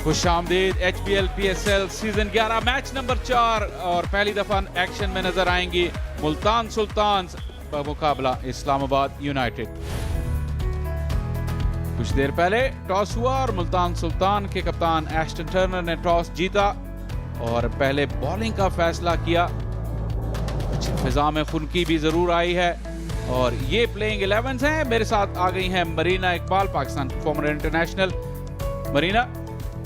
खुशामदीद HBL PSL season 11 match number 4 और पहली दफा एक्शन में नजर आएंगी मुल्तान सुल्तान्स मुकाबला इस्लामाबाद यूनाइटेड। कुछ देर पहले टॉस हुआ और मुल्तान सुल्तान के कप्तान एस्टन टर्नर ने टॉस जीता और पहले बॉलिंग का फैसला किया। फिजा में खुनकी भी जरूर आई है और ये प्लेइंग 11 हैं। मेरे साथ आ गई हैं मरीना इकबाल, पाकिस्तान फॉर्मर इंटरनेशनल। मरीना,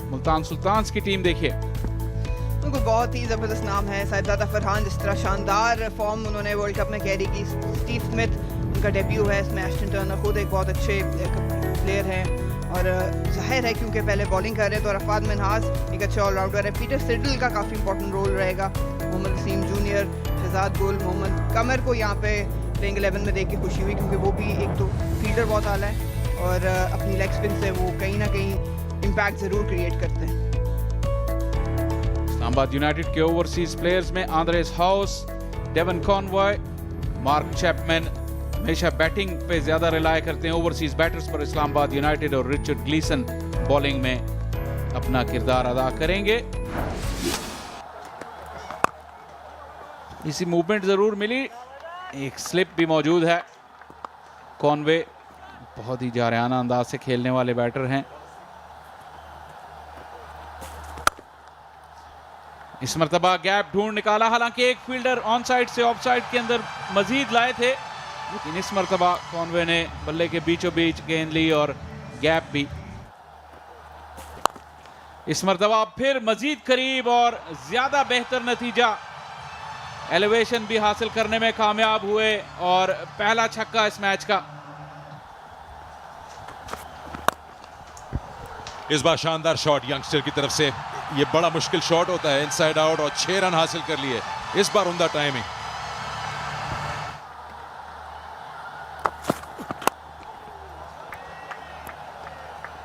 मुल्तान सुल्तान्स की टीम देखिए, उनको बहुत ही ज़बरदस्त नाम है। साहिबजादा फरहान जिस तरह शानदार फॉर्म उन्होंने वर्ल्ड कप में कैरी की। स्टीव स्मिथ उनका डेब्यू है इसमें। एस्टन टर्नर खुद एक बहुत अच्छे प्लेयर हैं और जाहिर है क्योंकि पहले बॉलिंग कर रहे हैं तो रफात मिनहास एक अच्छा ऑलराउंडर है। पीटर सिडल का काफ़ी इंपॉर्टेंट रोल रहेगा। मोहम्मद वसीम जूनियर, शहजाद गुल, मोहम्मद कमर को यहाँ पे प्लेइंग 11 में देख के खुशी हुई क्योंकि वो भी एक तो फील्डर बहुत आला है और अपनी लेग स्पिन से वो कहीं ना कहीं इम्पैक्ट ज़रूर क्रिएट करते हैं। इस्लामाबाद यूनाइटेड के ओवरसीज प्लेयर्स में Andries Gous, Devon Conway, Mark Chapman हमेशा बैटिंग पे ज्यादा रिलाय करते हैं ओवरसीज बैटर्स पर। इस्लामाबाद यूनाइटेड और रिचर्ड ग्लीसन बॉलिंग में अपना किरदार अदा करेंगे। इसी मूवमेंट जरूर मिली, एक स्लिप भी मौजूद है। कॉनवे बहुत ही जारहाना अंदाज से खेलने वाले बैटर हैं। इस मरतबा गैप ढूंढ निकाला, हालांकि एक फील्डर ऑन साइड से ऑफ साइड के अंदर मजीद लाए थे, लेकिन इस मरतबा कॉनवे ने बल्ले के बीचों बीच गेंद ली और गैप भी। इस मरतबा फिर मजीद करीब और ज्यादा बेहतर नतीजा, एलिवेशन भी हासिल करने में कामयाब हुए और पहला छक्का इस मैच का। इस बार शानदार शॉट यंगस्टर की तरफ से, ये बड़ा मुश्किल शॉट होता है इनसाइड आउट और 6 रन हासिल कर लिए। इस बार उम्दा टाइमिंग।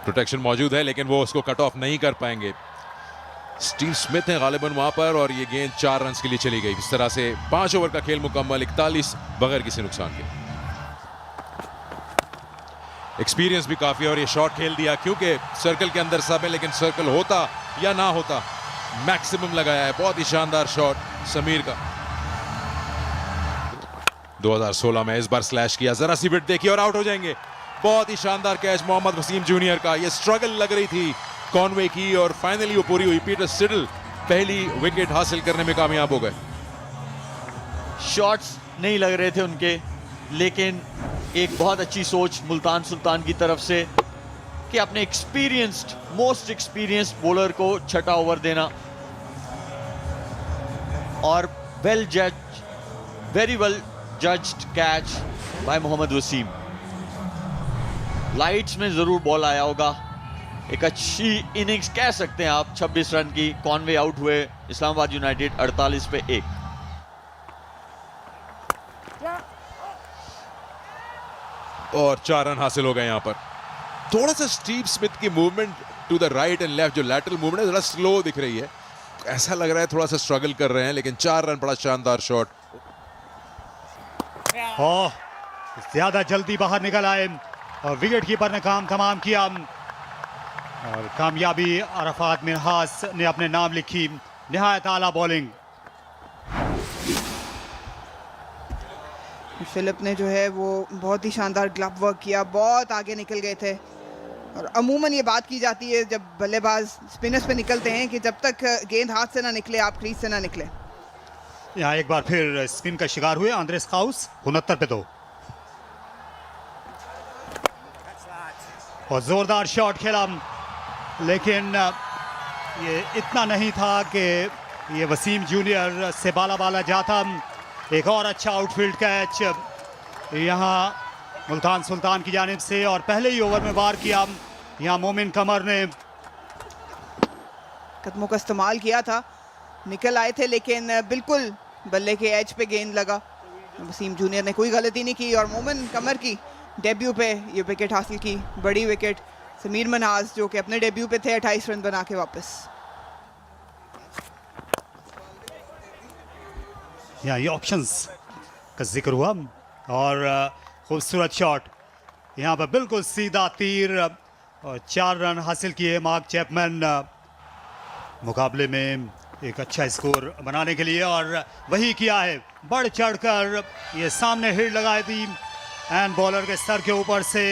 प्रोटेक्शन मौजूद है लेकिन वो उसको कट ऑफ नहीं कर पाएंगे। स्टीव स्मिथ है गालिबन वहां पर और ये गेंद 4 रन के लिए चली गई। इस तरह से 5 ओवर का खेल मुकम्मल, 41 बगैर किसी नुकसान के। एक्सपीरियंस भी काफी और ये शॉट खेल दिया क्योंकि सर्कल के अंदर सब है, लेकिन सर्कल होता या ना होता मैक्सिमम लगाया है। बहुत ही शानदार शॉट समीर का। 2016 में इस बार स्लैश किया, जरा सी बिट देखिए और आउट हो जाएंगे। बहुत ही शानदार कैच मोहम्मद वसीम जूनियर का। ये स्ट्रगल लग रही थी कॉनवे की और फाइनली वो पूरी हुई। पीटर सिडल पहली विकेट हासिल करने में कामयाब हो गए। शॉट्स नहीं लग रहे थे उनके, लेकिन एक बहुत अच्छी सोच मुल्तान सुल्तान की तरफ से कि अपने एक्सपीरियंस्ड, मोस्ट एक्सपीरियंस्ड बॉलर को छठा ओवर देना और वेल जज, very well judged catch by Mohammad Wasim. Lights में जरूर बॉल आया होगा। एक अच्छी इनिंग्स कह सकते हैं आप, 26 रन की। कॉनवे आउट हुए, इस्लामाबाद यूनाइटेड 48 पे 1। और 4 रन हासिल हो गए यहां पर। थोड़ा सा स्टीव स्मिथ की movement to the right and left, जो लैटरल मूवमेंट है जरा स्लो दिख रही है। ऐसा लग रहा है थोड़ा सा स्ट्रगल कर रहे हैं, लेकिन 4 रन बड़ा शानदार शॉट। ज्यादा जल्दी बाहर निकल आए और विकेट कीपर ने काम तमाम किया और कामयाबी अरफात मिनहास ने अपने नाम लिखी। निहायत आला बॉलिंग। फिलिप ने जो है वो बहुत ही शानदार ग्लव वर्क किया, बहुत आगे निकल गए थे। और अमूमन ये बात की जाती है जब बल्लेबाज स्पिनर्स पे निकलते हैं कि जब तक गेंद हाथ से ना निकले आप क्रीज से ना निकले। यहाँ एक बार फिर स्पिन का शिकार हुए आंद्रेस हाउस, 69 पे 2। और जोरदार शॉट खेला, लेकिन ये इतना नहीं था कि ये वसीम जूनियर से बाला जाता। एक और अच्छा आउटफील्ड कैच यहाँ मुल्तान सुल्तान की जानिब से और पहले ही ओवर में वार किया। यहाँ मोमिन कमर ने कदमों का इस्तेमाल किया था, निकल आए थे लेकिन बिल्कुल बल्ले के एज पे गेंद लगा। वसीम जूनियर ने कोई गलती नहीं की और मोमिन कमर की डेब्यू पे ये विकेट हासिल की, बड़ी विकेट। समीर मनाज जो कि अपने डेब्यू पे थे 28 रन बना के वापस। यहाँ ये ऑप्शंस का जिक्र हुआ और खूबसूरत शॉट यहाँ पर बिल्कुल सीधा तीर और 4 रन हासिल किए मार्क चैपमैन मुकाबले में एक अच्छा स्कोर बनाने के लिए, और वही किया है। बढ़ चढ़कर ये सामने हिट लगाई थी एंड बॉलर के सर के ऊपर से।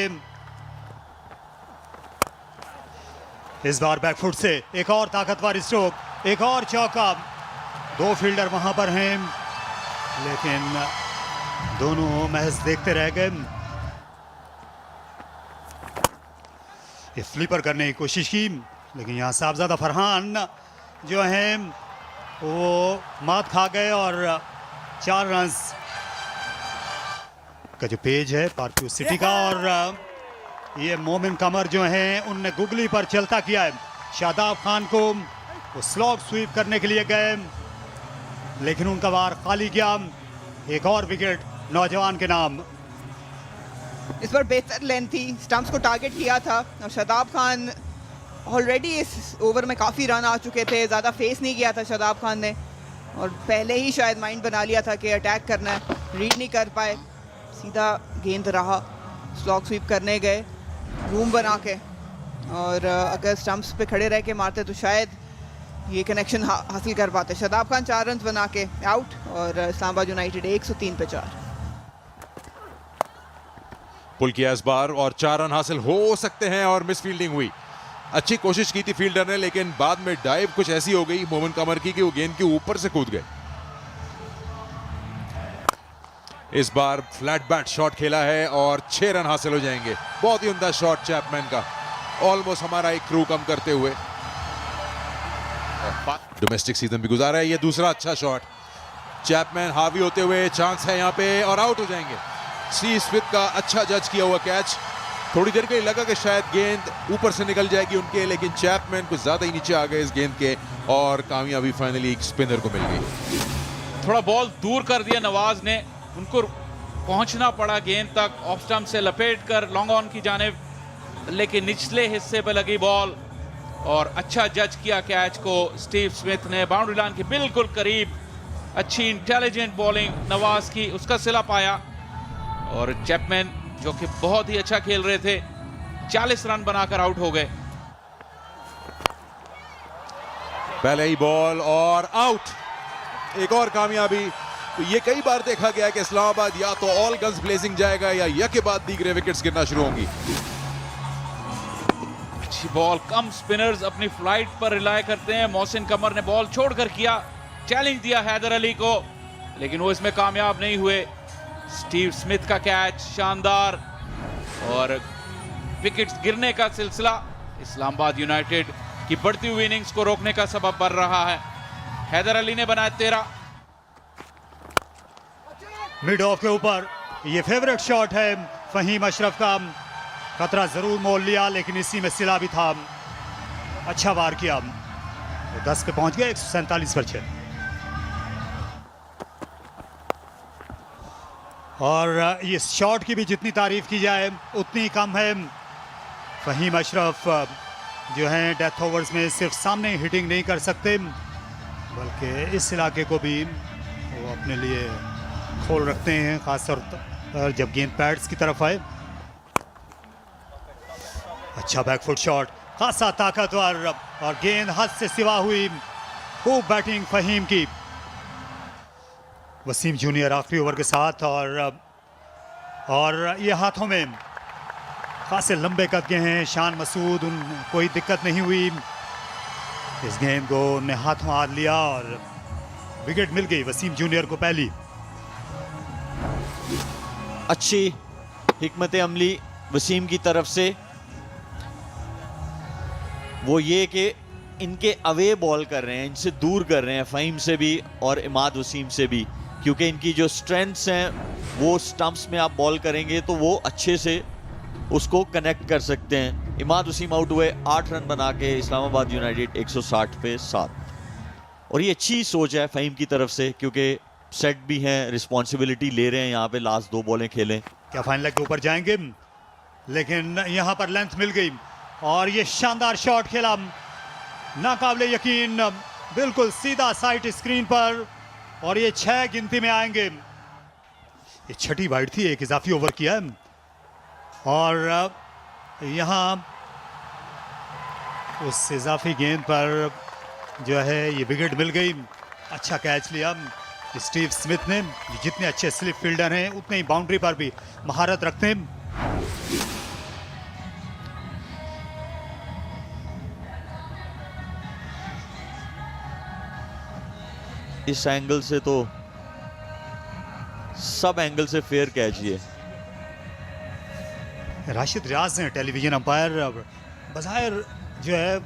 इस बार बैकफुट से एक और ताकतवर स्ट्रोक, एक और चौका। दो फील्डर वहां पर हैं लेकिन दोनों महज देखते रह गए। ये स्लीपर करने की कोशिश की लेकिन यहाँ साहबजादा फरहान जो हैं वो मात खा गए, और 4 रन्स का जो पेज है पार्क्यू सिटी का, और ये मोमिन कमर जो हैं उनने गुगली पर चलता किया है। शादाब खान को वो स्लॉग स्वीप करने के लिए गए लेकिन उनका वार खाली गया। एक और विकेट नौजवान के नाम। इस पर बेहतर लेंथ थी, स्टंप्स को टारगेट किया था और शादाब खान ऑलरेडी इस ओवर में काफ़ी रन आ चुके थे। ज़्यादा फेस नहीं किया था शादाब खान ने और पहले ही शायद माइंड बना लिया था कि अटैक करना है। रीड नहीं कर पाए, सीधा गेंद रहा, स्लॉग स्वीप करने गए रूम बना के, और अगर स्टंप्स पे खड़े रह के मारते तो शायद ये कनेक्शन हासिल कर पाते। शादाब खान 4 रन बना के आउट और इस्लामाबाद यूनाइटेड 103 पे 4। पुल किया इस बार और 4 रन हासिल हो सकते हैं, और मिस फील्डिंग हुई। अच्छी कोशिश की थी फील्डर ने लेकिन बाद में डाइव कुछ ऐसी हो गई मोमिन कमर की कि वो गेंद के ऊपर से कूद गए। इस बार फ्लैट बैट शॉट खेला है और 6 रन हासिल हो जाएंगे। बहुत ही उम्दा शॉट चैपमैन का, ऑलमोस्ट हमारा एक क्रू कम करते हुए। डोमेस्टिक सीजन भी गुजारा है। ये दूसरा अच्छा शॉट, चैपमैन हावी होते हुए चांस है यहाँ पे और आउट हो जाएंगे। स्टीव स्मिथ का अच्छा जज किया हुआ कैच। थोड़ी देर के लिए लगा कि शायद गेंद ऊपर से निकल जाएगी उनके, लेकिन चैपमैन कुछ ज्यादा ही नीचे आ गए इस गेंद के और कामयाबी फाइनली एक स्पिनर को मिल गई। थोड़ा बॉल दूर कर दिया नवाज ने, उनको पहुंचना पड़ा गेंद तक, ऑफ स्टंप से लपेट कर लॉन्ग ऑन की जानिब, लेकिन निचले हिस्से पे लगी बॉल और अच्छा जज किया कैच को स्टीव स्मिथ ने। बाउंड्री लाइन के बिल्कुल करीब अच्छी इंटेलिजेंट बॉलिंग नवाज की, उसका सिला पाया और चैपमैन जो कि बहुत ही अच्छा खेल रहे थे 40 रन बनाकर आउट हो गए। पहले ही बॉल और आउट, एक और कामयाबी। तो ये कई बार देखा गया कि इस्लामाबाद या तो ऑल गन्स ब्लेजिंग जाएगा या यह के बाद दीगरे विकेट्स गिरना शुरू होंगी। अच्छी बॉल, कम स्पिनर्स अपनी फ्लाइट पर रिलाय करते हैं। मोहसिन कमर ने बॉल छोड़कर किया, चैलेंज दिया हैदर अली को, लेकिन वो इसमें कामयाब नहीं हुए। स्टीव स्मिथ का कैच शानदार और विकेट्स गिरने का सिलसिला इस्लामाबाद यूनाइटेड की बढ़ती हुई इनिंग्स को रोकने का सबब बन रहा है। हैदर अली ने बनाया 13। मिड ऑफ के ऊपर ये फेवरेट शॉट है फहीम अशरफ का। खतरा जरूर मोल लिया लेकिन इसी में सिला भी था। अच्छा वार किया, 10 पे पहुंच गए, 147 पर 6। और ये शॉट की भी जितनी तारीफ की जाए उतनी कम है। फहीम अशरफ जो हैं डेथ ओवर्स में सिर्फ सामने हिटिंग नहीं कर सकते बल्कि इस इलाके को भी वो अपने लिए खोल रखते हैं, खासतौर पर जब गेंद पैड्स की तरफ आए। अच्छा बैकफुट शॉट, खासा ताकतवर, और गेंद हद से सिवा हुई। खूब बैटिंग फहीम की। वसीम जूनियर आखिरी ओवर के साथ, और ये हाथों में खासे लंबे कद के हैं शान मसूद, उन कोई दिक्कत नहीं हुई। इस गेंद को उन्होंने हाथों हाथ लिया और विकेट मिल गई वसीम जूनियर को पहली। अच्छी हिकमत अमली वसीम की तरफ से, वो ये कि इनके अवे बॉल कर रहे हैं, इनसे दूर कर रहे हैं फहीम से भी और इमाद वसीम से भी, क्योंकि इनकी जो स्ट्रेंथ्स हैं वो स्टंप्स में आप बॉल करेंगे तो वो अच्छे से उसको कनेक्ट कर सकते हैं। इमाद वसीम आउट हुए 8 रन बना के, इस्लामाबाद यूनाइटेड 160 पे 7। और ये अच्छी सोच है फहीम की तरफ से क्योंकि सेट भी हैं, रिस्पॉन्सिबिलिटी ले रहे हैं, यहाँ पे लास्ट 2 बॉलें खेलें। क्या फाइनल लेग के ऊपर जाएंगे, लेकिन यहाँ पर लेंथ मिल गई और ये शानदार शॉट खेला, नाकाबिले यकीन, बिल्कुल सीधा साइट स्क्रीन पर, और ये 6 गिनती में आएंगे। ये छठी वाइड थी, एक इजाफी ओवर किया है, और यहाँ उस इजाफी गेंद पर जो है ये विकेट मिल गई। अच्छा कैच लिया स्टीव स्मिथ ने। जितने अच्छे स्लिप फील्डर हैं उतने ही बाउंड्री पर भी महारत रखते हैं। इस एंगल से तो सब एंगल से फेयर कैच ये। राशिद रियाज हैं टेलीविजन अंपायर। बज़ाहिर जो है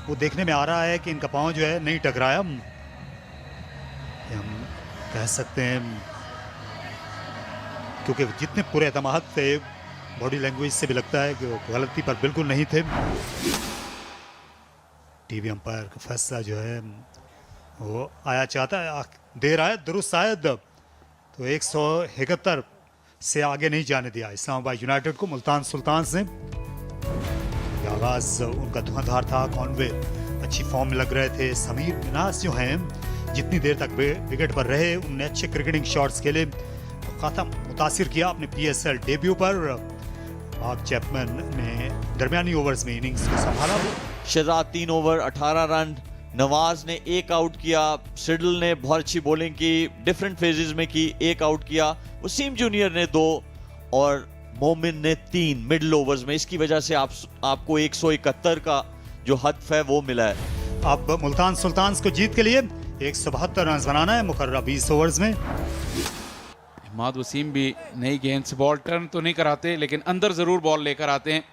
वो देखने में आ रहा है कि इनका पांव जो है नहीं टकराया। हम कह सकते हैं क्योंकि जितने पूरे एतमाद थे बॉडी लैंग्वेज से भी लगता है कि वो गलती पर बिल्कुल नहीं थे। टीवी अंपायर का फैसला जो है वो आया चाहता है, देर आए दुरुस्त शायद। तो 171 से आगे नहीं जाने दिया इस्लामाबाद यूनाइटेड को मुल्तान सुल्तान से। आगाज उनका धुआंधार था। कॉनवे अच्छी फॉर्म में लग रहे थे। समीर मिनास जो हैं जितनी देर तक विकेट पर रहे उनने अच्छे क्रिकेटिंग शॉट्स खेले। काफी मुतासिर किया अपने PSL डेब्यू पर। मार्क चैपमैन ने दरमियानी ओवर्स में इनिंग्स को संभाला। Shahzad 3 over 18 run. नवाज ने 1 आउट किया। सिडल ने बहुत अच्छी बॉलिंग की, डिफरेंट फेजेस में की, 1 आउट किया। वसीम जूनियर ने 2 और मोमिन ने 3 मिडिल ओवर्स में। इसकी वजह से आपको 171 का जो हदफ है वो मिला है। अब मुल्तान सुल्तान को जीत के लिए 172 रन बनाना है मुकर्रर 20 ओवर्स में। इमाद वसीम भी नई गेंद से बॉल टर्न तो नहीं कराते लेकिन अंदर जरूर बॉल लेकर आते हैं।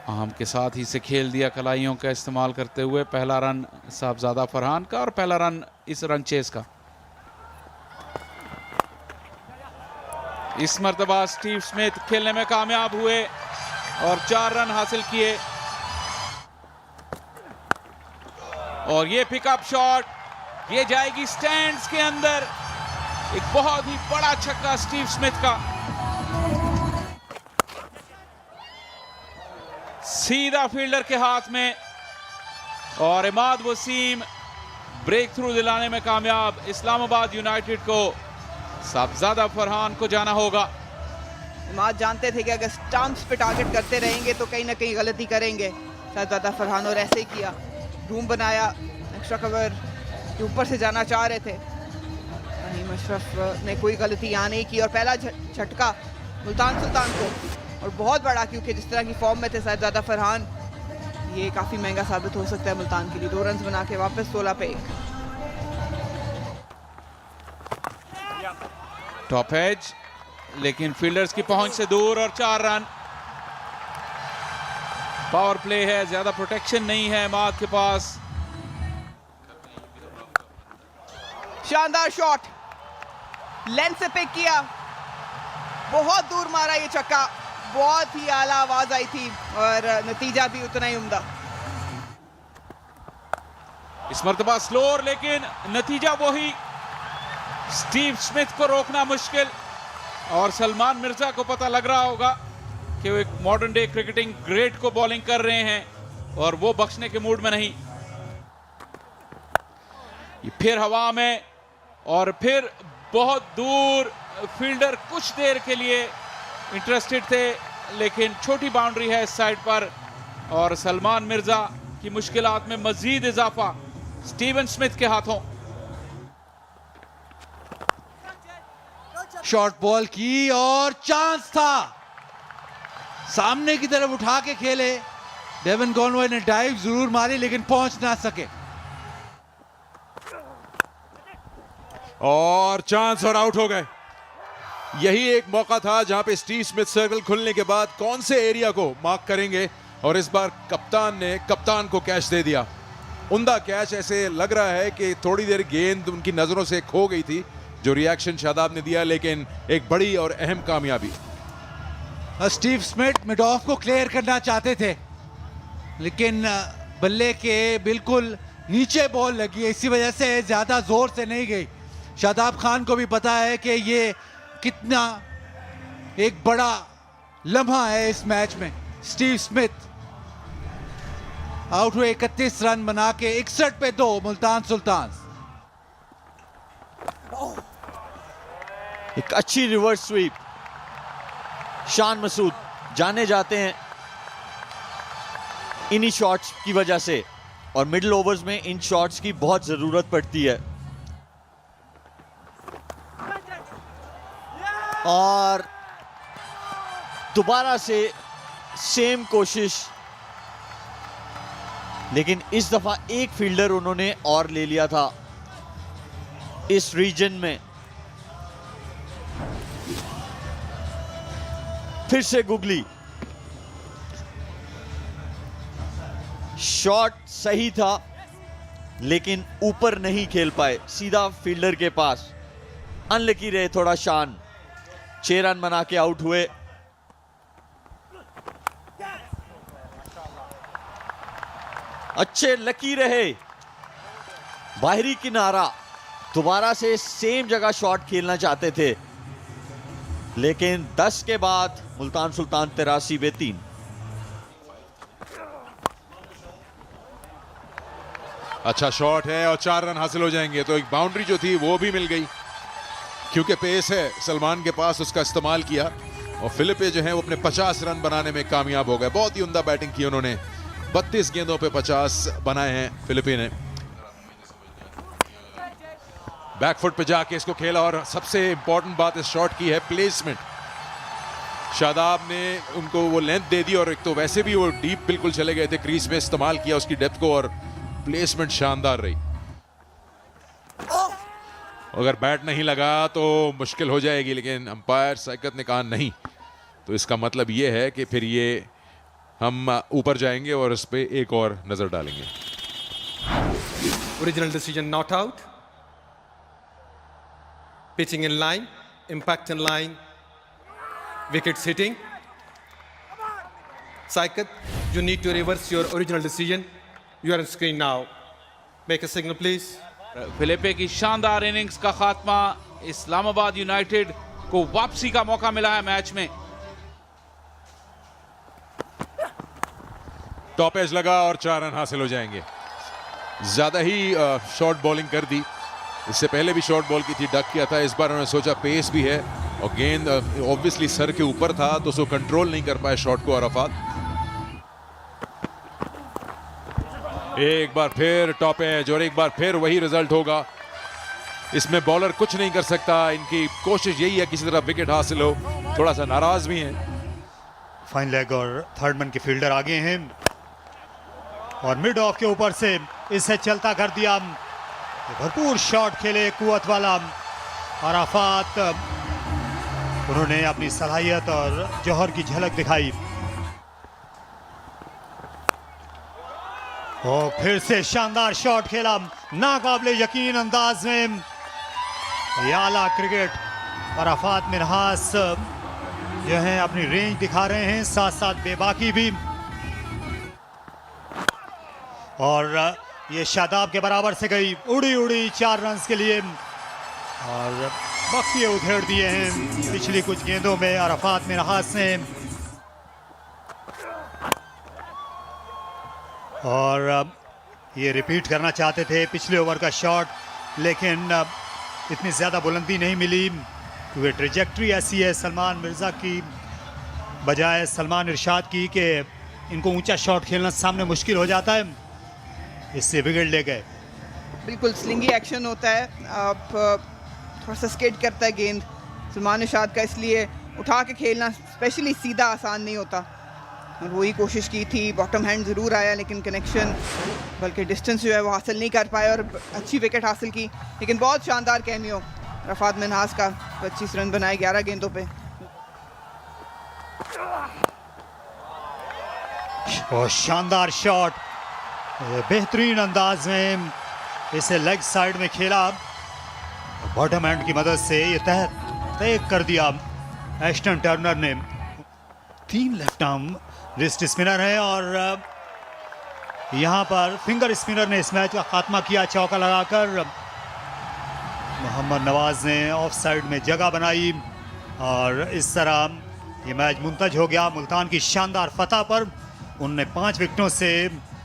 आम के साथ ही से खेल दिया कलाइयों का इस्तेमाल करते हुए। पहला रन साहबजादा फरहान का और पहला रन इस रन चेस का। इस मर्तबा स्टीव स्मिथ खेलने में कामयाब हुए और 4 रन हासिल किए। और ये पिकअप शॉट, ये जाएगी स्टैंड्स के अंदर। एक बहुत ही बड़ा छक्का स्टीव स्मिथ का, सीधा फील्डर के हाथ में। और इमाद वसीम ब्रेक थ्रू दिलाने में कामयाब। इस्लामाबाद यूनाइटेड को साहबजादा फरहान को जाना होगा। इमाद जानते थे कि अगर स्टंप्स पे टारगेट करते रहेंगे तो कहीं ना कहीं गलती करेंगे साहबजादा फरहान, और ऐसे ही किया। रूम बनाया, एक्स्ट्रा कवर के ऊपर से जाना चाह रहे थे। नईम अशरफ ने कोई गलती यहाँ नहीं की और पहला झटका मुल्तान सुल्तान को, और बहुत बड़ा, क्योंकि जिस तरह की फॉर्म में थे साहबजादा फरहान, ये काफ़ी महंगा साबित हो सकता है मुल्तान के लिए। 2 रन बना के वापस 16 पे 1। टॉप एज लेकिन फील्डर्स की पहुंच से दूर और 4 रन। पावर प्ले है, ज्यादा प्रोटेक्शन नहीं है इमाद के पास। शानदार शॉट, लेंथ से पिक किया, बहुत दूर मारा ये छक्का। बहुत ही आला आवाज आई थी और नतीजा भी उतना ही उम्दा। इस मर्तबा स्लोर लेकिन नतीजा वही। स्टीव स्मिथ को रोकना मुश्किल, और सलमान मिर्जा को पता लग रहा होगा कि वो एक मॉडर्न डे क्रिकेटिंग ग्रेट को बॉलिंग कर रहे हैं और वो बख्शने के मूड में नहीं। ये फिर हवा में और फिर बहुत दूर। फील्डर कुछ देर के लिए इंटरेस्टेड थे लेकिन छोटी बाउंड्री है इस साइड पर, और सलमान मिर्जा की मुश्किलात में मजीद इजाफा स्टीवन स्मिथ के हाथों। शॉर्ट बॉल की और चांस था, सामने की तरफ उठा के खेले। डेवन कॉनवे ने डाइव जरूर मारी लेकिन पहुंच ना सके। और चांस और आउट हो गए। यही एक मौका था जहां पे स्टीव स्मिथ सर्कल खुलने के बाद कौन से एरिया को मार्क करेंगे, और इस बार कप्तान को कैच दे दिया। उम्दा कैच। ऐसे लग रहा है कि थोड़ी देर गेंद उनकी नजरों से खो गई थी, जो रिएक्शन शादाब ने दिया, लेकिन एक बड़ी और अहम कामयाबी। स्टीव स्मिथ मिड ऑफ को क्लियर करना चाहते थे लेकिन बल्ले के बिल्कुल नीचे बॉल लगी है, इसी वजह से ज्यादा जोर से नहीं गई। शादाब खान को भी पता है कि ये कितना एक बड़ा लम्हा है इस मैच में। स्टीव स्मिथ आउट हुए 31 रन बना के 61 पे 2 मुल्तान सुल्तान। एक अच्छी रिवर्स स्वीप। शान मसूद जाने जाते हैं। इन्हीं शॉट्स की वजह से, और मिडिल ओवर्स में इन शॉट्स की बहुत जरूरत पड़ती है। और दोबारा से सेम कोशिश, लेकिन इस दफा एक फील्डर उन्होंने और ले लिया था इस रीजन में। फिर से गुगली, शॉट सही था लेकिन ऊपर नहीं खेल पाए, सीधा फील्डर के पास। अनलकी रहे थोड़ा शान, 6 रन बना के आउट हुए। अच्छे लकी रहे, बाहरी किनारा, दोबारा से सेम जगह शॉट खेलना चाहते थे, लेकिन 10 के बाद मुल्तान सुल्तान 83/3। अच्छा शॉट है और 4 रन हासिल हो जाएंगे। तो एक बाउंड्री जो थी वो भी मिल गई, क्योंकि पेस है सलमान के पास, उसका इस्तेमाल किया और फिलिपे जो है वो अपने 50 रन बनाने में कामयाब हो गए। बहुत ही उम्दा बैटिंग की उन्होंने, 32 गेंदों पे 50 बनाए हैं फिलिपे ने। बैकफुट पे जाके इसको खेला और सबसे इंपॉर्टेंट बात इस शॉट की है प्लेसमेंट। शादाब ने उनको वो लेंथ दे दी और एक तो वैसे भी वो डीप बिल्कुल चले गए थे, क्रीज में इस्तेमाल किया उसकी डेप्थ को और प्लेसमेंट शानदार रही। अगर बैट नहीं लगा तो मुश्किल हो जाएगी, लेकिन अंपायर साइकत ने कहा नहीं, तो इसका मतलब ये है कि फिर ये हम ऊपर जाएंगे और उस पर एक और नजर डालेंगे। Original decision not out. Pitching in line, impact in line, wickets hitting. Saikat, you need to reverse your original decision. You are on screen now. Make a signal, please. Philippe की शानदार इनिंग्स का खात्मा, Islamabad United को वापसी का मौका मिला है मैच में। टॉप एज लगा और 4 रन हासिल हो जाएंगे। ज्यादा ही शॉर्ट बॉलिंग कर दी, इससे पहले भी शॉर्ट बॉल की थी, डक किया था। इस बार उन्होंने सोचा पेस भी है और गेंद ऑब्वियसली सर के ऊपर था तो उसको कंट्रोल नहीं कर पाए शॉट को अराफात। एक बार फिर टॉप एज और एक बार फिर वही रिजल्ट होगा। इसमें बॉलर कुछ नहीं कर सकता, इनकी कोशिश यही है किसी तरह विकेट हासिल हो। थोड़ा सा नाराज भी हैं। फाइन लेग और थर्ड मैन के फील्डर आगे हैं और मिड ऑफ के ऊपर से इसे चलता कर दिया। भरपूर शॉट खेले कुवत वाला अराफात, उन्होंने अपनी सलाहियत और जौहर की झलक दिखाई। और फिर से शानदार शॉट खेला नाकाबिले यकीन अंदाज में। ये आला क्रिकेट, अराफात मिन्हास जो हैं अपनी रेंज दिखा रहे हैं, साथ साथ बेबाकी भी। और ये शादाब के बराबर से गई, उड़ी उड़ी 4 रन के लिए और बख्तिये उधेड़ दिए हैं पिछली कुछ गेंदों में अराफात मिन्हास ने। और ये रिपीट करना चाहते थे पिछले ओवर का शॉट, लेकिन इतनी ज़्यादा बुलंदी नहीं मिली क्योंकि ट्रेजेक्ट्री ऐसी है सलमान मिर्ज़ा की बजाय सलमान इरशाद की कि इनको ऊंचा शॉट खेलना सामने मुश्किल हो जाता है, इससे बिगड़ ले गए। बिल्कुल स्लिंगी एक्शन होता है, आप थोड़ा सा स्केट करता है गेंद सलमान इरशाद का, इसलिए उठा के खेलना स्पेशली सीधा आसान नहीं होता। और वही कोशिश की थी, बॉटम हैंड ज़रूर आया लेकिन कनेक्शन बल्कि डिस्टेंस जो है वो हासिल नहीं कर पाए और अच्छी विकेट हासिल की। लेकिन बहुत शानदार कैमियो अराफात मिन्हास का, 25 रन बनाए 11 गेंदों पे। और शानदार शॉट, बेहतरीन अंदाज में इसे लेग साइड में खेला, बॉटम हैंड की मदद से ये तय कर दिया एस्टन टर्नर ने। 3 लेफ्ट आर्म रिस्ट स्पिनर है और यहाँ पर फिंगर स्पिनर ने इस मैच का खात्मा किया चौका लगाकर। मोहम्मद नवाज ने ऑफ साइड में जगह बनाई और इस तरह ये मैच मुंतज हो गया मुल्तान की शानदार फतह पर। उनने 5 विकेटों से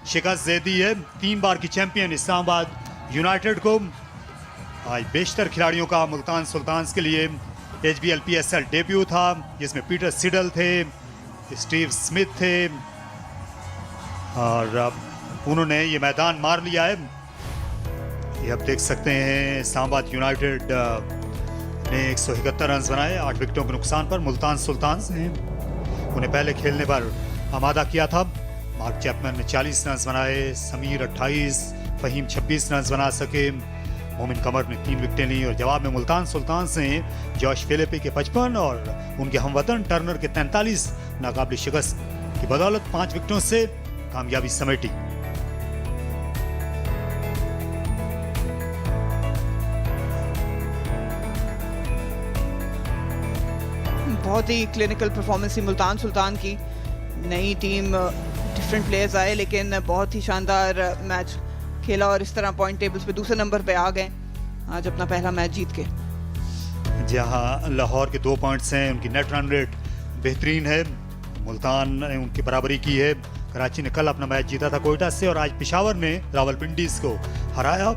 शिकस्त दे दी है 3 बार की चैंपियन इस्लामाबाद यूनाइटेड को। आज बेशतर खिलाड़ियों का मुल्तान सुल्तान्स के लिए HBL PSL डेब्यू था, जिसमें पीटर सिडल थे, स्टीव स्मिथ थे, और अब उन्होंने ये मैदान मार लिया है। ये अब देख सकते हैं इस्लामाबाद यूनाइटेड ने 171 रन बनाए 8 विकेटों के नुकसान पर। मुल्तान सुल्तान ने उन्हें पहले खेलने पर आमादा किया था। मार्क चैपमैन ने 40 रन बनाए, समीर 28, फहीम 26 रन बना सके, मोमिन कमर ने 3 विकेटें ली और जवाब में मुल्तान सुल्तान से जॉश फिलिपी के 55 और उनके हमवतन टर्नर के 43 नाकाबिल शिकस्त की बदौलत 5 विकेटों से कामयाबी समेटी। बहुत ही क्लिनिकल परफॉर्मेंस थी मुल्तान सुल्तान की। नई टीम, डिफरेंट प्लेयर्स आए लेकिन बहुत ही शानदार मैच खेला और इस तरह पॉइंट टेबल्स पे दूसरे नंबर पे आ गए आज अपना पहला मैच जीत के। जहां लाहौर के 2 पॉइंट्स हैं, उनकी नेट रन रेट बेहतरीन है, मुल्तान ने उनकी बराबरी की है। कराची ने कल अपना मैच जीता था कोयटा से और आज पेशावर ने रावलपिंडी को हराया।